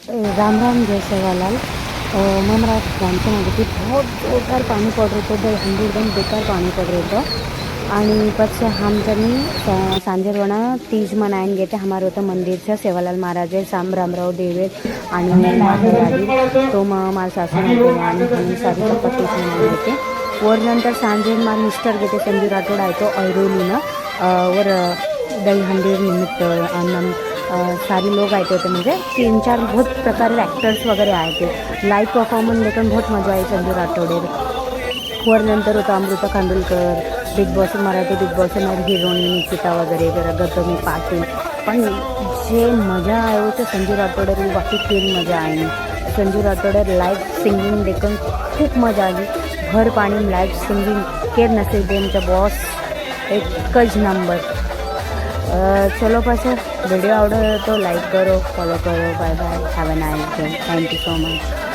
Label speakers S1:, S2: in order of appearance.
S1: राम राम जय सेवालाल। मेरा जानते हैं कि बहुत जोरदार पानी पड़ रहा था, एकदम बेकार पानी पड़ रहा था। आणि पछ हम जनी सांजेरवणा तीज मनायन गेते हमारे होतं मंदिरचं सेवालाल महाराज साम रामराव देवे आणि माझं दादी तो माझ्या सासू आणि हम सारी लोक तीज मनायन गेते वर नंतर सांजे माझे मिस्टर गेते संजू राठोड आहे तो ऐरोलीनं वर दहीहंडी निमित्त सारी लोग आए थे म्हणजे 3-4 बहुत प्रकार ॲक्टर्स वगैरे आए थे। लाईव्ह परफॉर्मन्स देखून बहुत मजा आई संजू राठोडे वर नंतर होता Amruta Khanolkar, big boss Marathi big boss मध्ये हिरोईन निकिता वगैरे गौतमी पाटील। पण जे मजा आयो ते संजू राठोडे बाकी तीन मजा आई। संजू राठोडे लाईव्ह सिंगिंग देखून खूप मजा आली। भर पाणी लाईव्ह सिंगिंग केर नसेल त्यांचा बॉस एकच नंबर। चलो पास वीडियो आवडो तो लाइक करो, फॉलो करो। Bye bye, have a nice day. Thank you so much.